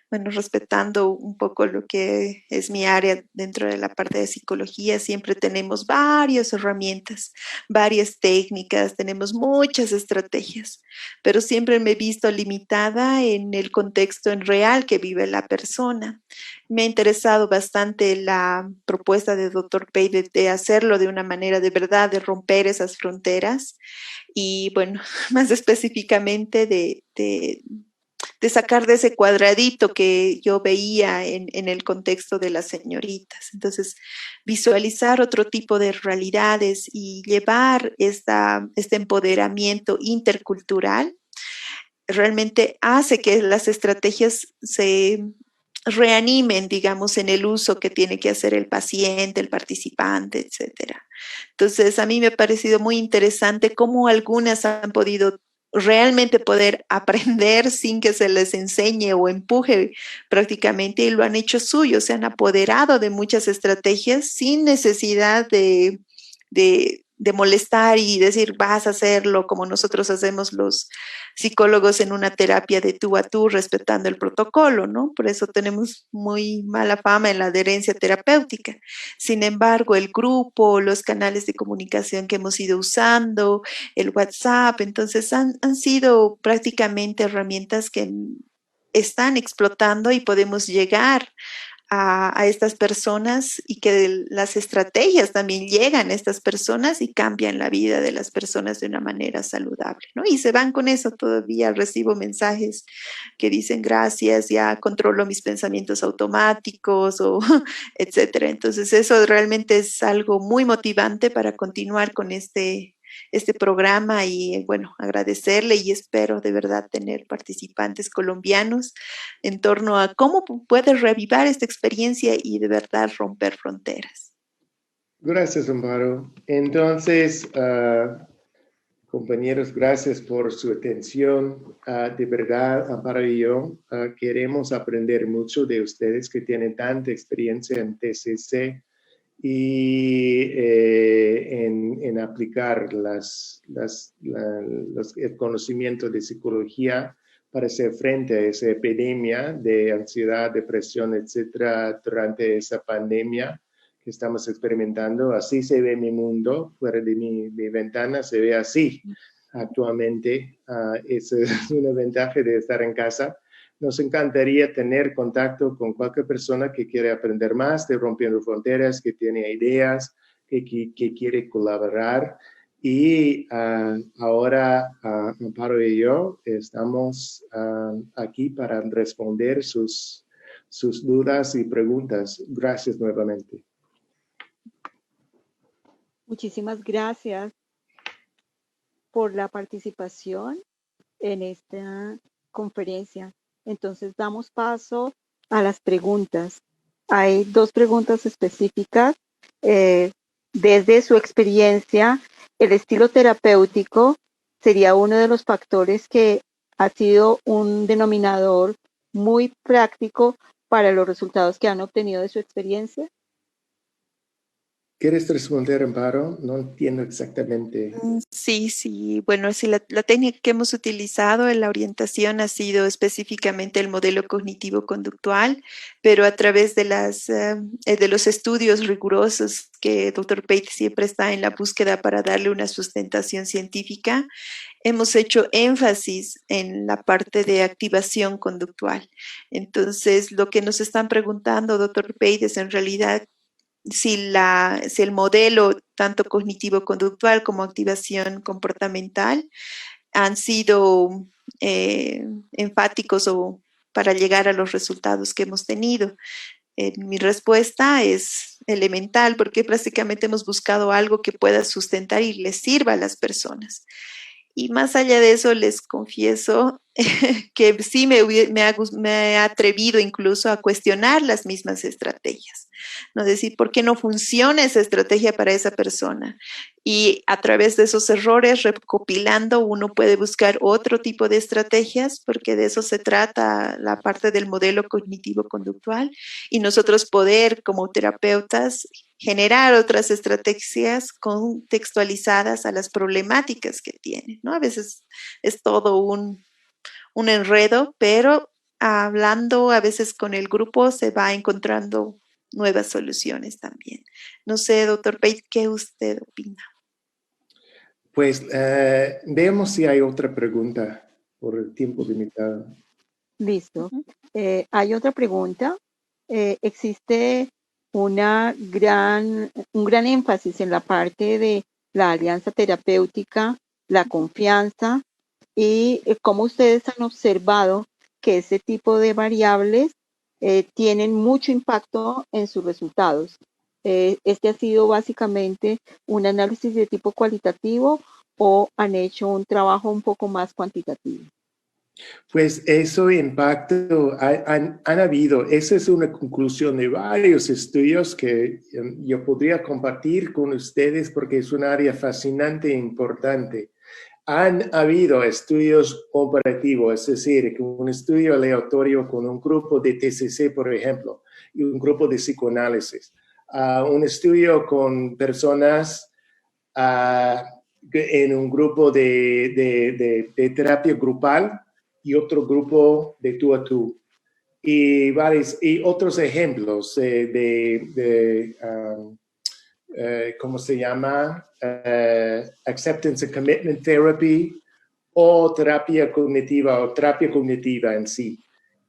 C: bueno, respetando un poco lo que es mi área dentro de la parte de psicología, siempre tenemos varias herramientas, varias técnicas, tenemos muchas estrategias, pero siempre me he visto limitada en el contexto en real que vive la persona. Me ha interesado bastante la propuesta de Dr. Pei de hacerlo de una manera de verdad, de romper esas fronteras y, bueno, más específicamente de sacar de ese cuadradito que yo veía en el contexto de las señoritas. Entonces, visualizar otro tipo de realidades y llevar este empoderamiento intercultural realmente hace que las estrategias se reanimen, digamos, en el uso que tiene que hacer el paciente, el participante, etcétera. Entonces, a mí me ha parecido muy interesante cómo algunas han podido realmente poder aprender sin que se les enseñe o empuje prácticamente y lo han hecho suyo, se han apoderado de muchas estrategias sin necesidad de molestar y decir vas a hacerlo como nosotros hacemos los psicólogos en una terapia de tú a tú respetando el protocolo, ¿no? Por eso tenemos muy mala fama en la adherencia terapéutica. Sin embargo, el grupo, los canales de comunicación que hemos ido usando, el WhatsApp, entonces han sido prácticamente herramientas que están explotando y podemos llegar a estas personas y que las estrategias también llegan a estas personas y cambian la vida de las personas de una manera saludable, ¿no? Y se van con eso, todavía recibo mensajes que dicen gracias, ya controlo mis pensamientos automáticos o etcétera. Entonces eso realmente es algo muy motivante para continuar con este programa y bueno, agradecerle y espero de verdad tener participantes colombianos en torno a cómo puedes revivar esta experiencia y de verdad romper fronteras.
B: Gracias, Amparo. Entonces, compañeros, gracias por su atención. De verdad, Amparo y yo queremos aprender mucho de ustedes que tienen tanta experiencia en TCC y en aplicar el conocimiento de psicología para hacer frente a esa epidemia de ansiedad, depresión, etcétera, durante esa pandemia que estamos experimentando. Así se ve mi mundo, fuera de mi ventana se ve así actualmente. Esa es una ventaja de estar en casa. Nos encantaría tener contacto con cualquier persona que quiere aprender más de Rompiendo Fronteras, que tiene ideas, que quiere colaborar. Y ahora Amparo y yo estamos aquí para responder sus dudas y preguntas. Gracias nuevamente.
A: Muchísimas gracias por la participación en esta conferencia. Entonces damos paso a las preguntas. Hay dos preguntas específicas. Desde su experiencia, el estilo terapéutico sería uno de los factores que ha sido un denominador muy práctico para los resultados que han obtenido de su experiencia.
B: ¿Quieres responder, Amparo? No entiendo exactamente.
C: Sí. Bueno, sí, la técnica que hemos utilizado en la orientación ha sido específicamente el modelo cognitivo-conductual, pero a través de los estudios rigurosos que Dr. Pate siempre está en la búsqueda para darle una sustentación científica, hemos hecho énfasis en la parte de activación conductual. Entonces, lo que nos están preguntando, Dr. Pate, es en realidad si el modelo, tanto cognitivo-conductual como activación comportamental, han sido enfáticos o para llegar a los resultados que hemos tenido. Mi respuesta es elemental porque prácticamente hemos buscado algo que pueda sustentar y les sirva a las personas. Y más allá de eso, les confieso que sí me he atrevido incluso a cuestionar las mismas estrategias. ¿No? Decir, ¿por qué no funciona esa estrategia para esa persona? Y a través de esos errores, recopilando, uno puede buscar otro tipo de estrategias, porque de eso se trata la parte del modelo cognitivo-conductual, y nosotros poder, como terapeutas, generar otras estrategias contextualizadas a las problemáticas que tienen, ¿no? A veces es todo un enredo, pero hablando a veces con el grupo se va encontrando nuevas soluciones también. No sé, doctor Pate, ¿qué usted opina?
B: Pues veamos si hay otra pregunta por el tiempo limitado.
A: Listo. Hay otra pregunta. Existe un gran énfasis en la parte de la alianza terapéutica, la confianza y cómo ustedes han observado que ese tipo de variables tienen mucho impacto en sus resultados. Este ha sido básicamente un análisis de tipo cualitativo o han hecho un trabajo un poco más cuantitativo.
B: Pues eso impacto, han habido, esa es una conclusión de varios estudios que yo podría compartir con ustedes porque es un área fascinante e importante. Han habido estudios comparativos, es decir, un estudio aleatorio con un grupo de TCC, por ejemplo, y un grupo de psicoanálisis. Un estudio con personas en un grupo de terapia grupal y otro grupo de tú a tú. Y otros ejemplos ¿cómo se llama? Acceptance and Commitment Therapy o terapia cognitiva en sí.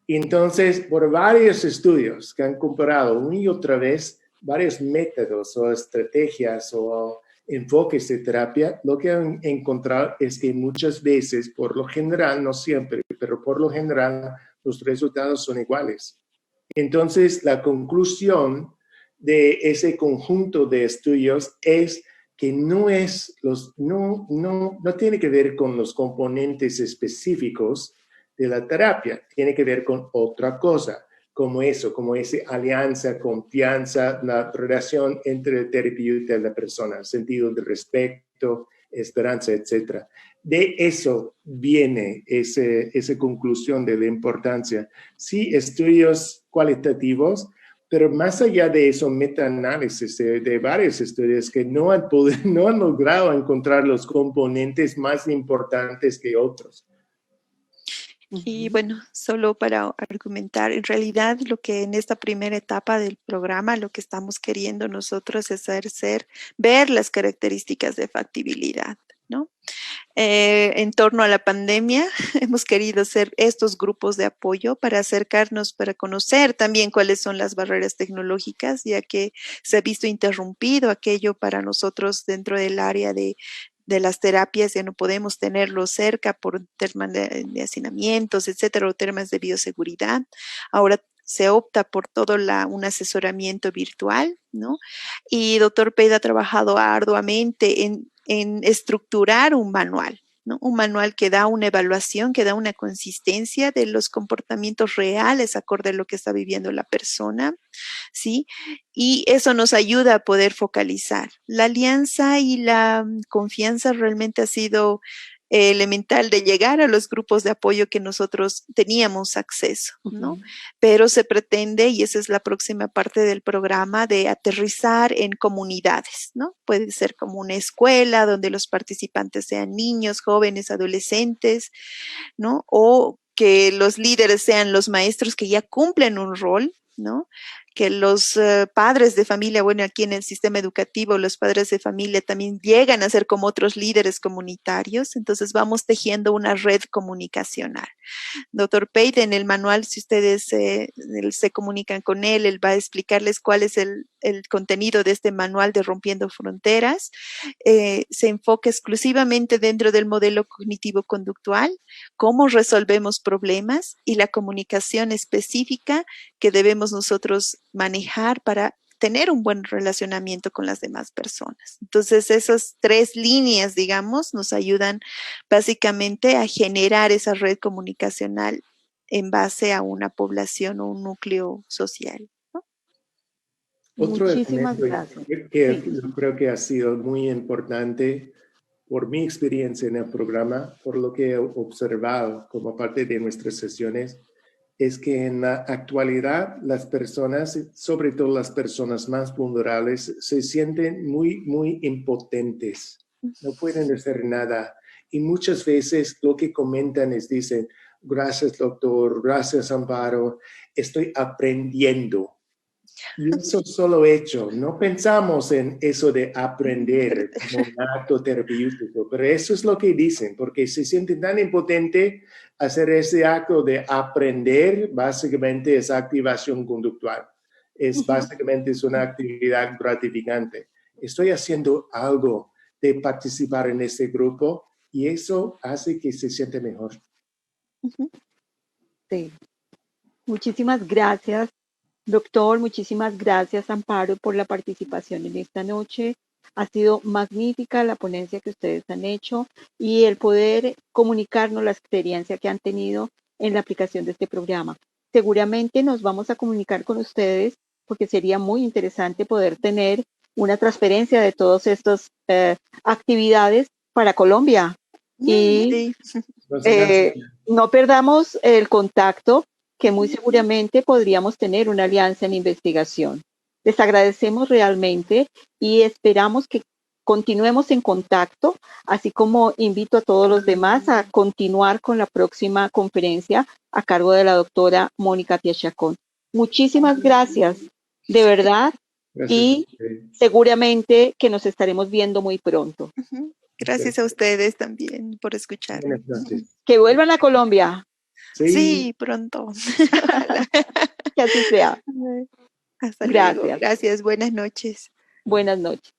B: Entonces, por varios estudios que han comparado una y otra vez varios métodos o estrategias o enfoques de terapia, lo que han encontrado es que muchas veces, por lo general, no siempre, pero por lo general, los resultados son iguales. Entonces, la conclusión de ese conjunto de estudios es que no tiene que ver con los componentes específicos de la terapia, tiene que ver con otra cosa, como esa alianza, confianza, la relación entre el terapeuta y la persona, sentido de respeto, esperanza, etc. De eso viene esa conclusión de la importancia. Sí, estudios cualitativos, pero más allá de eso, metaanálisis de varios estudios que no han logrado encontrar los componentes más importantes que otros.
C: Y bueno, solo para argumentar, en realidad lo que en esta primera etapa del programa, lo que estamos queriendo nosotros es ver las características de factibilidad, ¿no? En torno a la pandemia, hemos querido hacer estos grupos de apoyo para acercarnos, para conocer también cuáles son las barreras tecnológicas, ya que se ha visto interrumpido aquello para nosotros dentro del área de las terapias, ya no podemos tenerlo cerca por temas de hacinamientos, etcétera, o temas de bioseguridad. Ahora se opta por todo un asesoramiento virtual, ¿no? Y doctor Pate ha trabajado arduamente en estructurar un manual, ¿no? Un manual que da una evaluación, que da una consistencia de los comportamientos reales acorde a lo que está viviendo la persona, ¿sí? Y eso nos ayuda a poder focalizar. La alianza y la confianza realmente ha sido elemental de llegar a los grupos de apoyo que nosotros teníamos acceso, ¿no? Pero se pretende, y esa es la próxima parte del programa, de aterrizar en comunidades, ¿no? Puede ser como una escuela donde los participantes sean niños, jóvenes, adolescentes, ¿no? O que los líderes sean los maestros que ya cumplen un rol, ¿no? Que los padres de familia, bueno, aquí en el sistema educativo, los padres de familia también llegan a ser como otros líderes comunitarios, entonces vamos tejiendo una red comunicacional. Doctor Pate, en el manual, si ustedes se comunican con él va a explicarles cuál es el contenido de este manual de Rompiendo Fronteras. Se enfoca exclusivamente dentro del modelo cognitivo-conductual, cómo resolvemos problemas y la comunicación específica que debemos nosotros manejar para tener un buen relacionamiento con las demás personas. Entonces, esas 3 líneas, digamos, nos ayudan básicamente a generar esa red comunicacional en base a una población o un núcleo social, ¿no?
B: Otro
A: Muchísimas
B: elemento
A: gracias.
B: que
A: Sí.
B: yo creo que ha sido muy importante por mi experiencia en el programa, por lo que he observado como parte de nuestras sesiones, es que en la actualidad las personas, sobre todo las personas más vulnerables, se sienten muy, muy impotentes. No pueden hacer nada. Y muchas veces lo que comentan es, dicen, gracias doctor, gracias Amparo, estoy aprendiendo. Y eso solo hecho, no pensamos en eso de aprender como un acto terapéutico, pero eso es lo que dicen, porque se sienten tan impotentes, hacer ese acto de aprender básicamente es activación conductual. Básicamente es una actividad gratificante. Estoy haciendo algo de participar en este grupo y eso hace que se siente mejor.
A: Sí. Muchísimas gracias, doctor. Muchísimas gracias, Amparo, por la participación en esta noche. Ha sido magnífica la ponencia que ustedes han hecho y el poder comunicarnos la experiencia que han tenido en la aplicación de este programa. Seguramente nos vamos a comunicar con ustedes porque sería muy interesante poder tener una transferencia de todas estas actividades para Colombia. Y no perdamos el contacto, que muy seguramente podríamos tener una alianza en investigación. Les agradecemos realmente y esperamos que continuemos en contacto, así como invito a todos los demás a continuar con la próxima conferencia a cargo de la doctora Mónica Tiachacón. Muchísimas gracias, de verdad, gracias. Y seguramente que nos estaremos viendo muy pronto.
C: Gracias a ustedes también por escuchar.
A: Que vuelvan a Colombia.
C: Sí, pronto.
A: Que así sea.
C: Hasta luego. Gracias. Buenas noches.
A: Buenas noches.